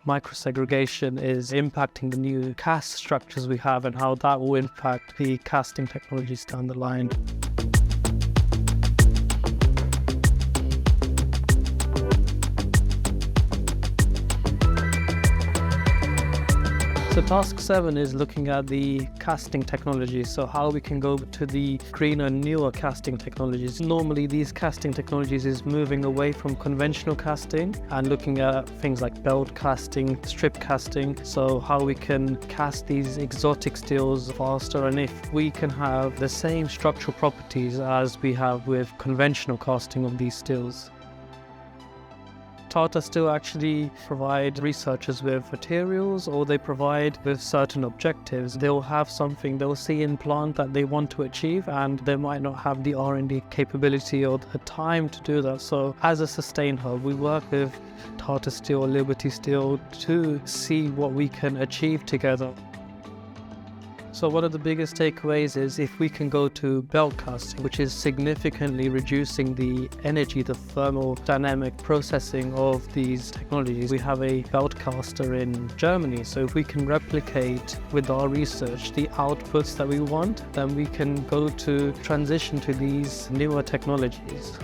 Microsegregation is impacting the new cast structures we have and how that will impact the casting technologies down the line. So task 7 is looking at the casting technology, so how we can go to the greener, newer casting technologies. Normally these casting technologies is moving away from conventional casting and looking at things like belt casting, strip casting, so how we can cast these exotic steels faster, and if we can have the same structural properties as we have with conventional casting of these steels. Tata Steel actually provide researchers with materials, or they provide with certain objectives. They'll have something they'll see in plant that they want to achieve, and they might not have the R&D capability or the time to do that. So as a Sustain Hub, we work with Tata Steel, Liberty Steel to see what we can achieve together. So one of the biggest takeaways is if we can go to belt casting, which is significantly reducing the energy, the thermodynamic processing of these technologies. We have a belt caster in Germany, so if we can replicate with our research the outputs that we want, then we can go to transition to these newer technologies.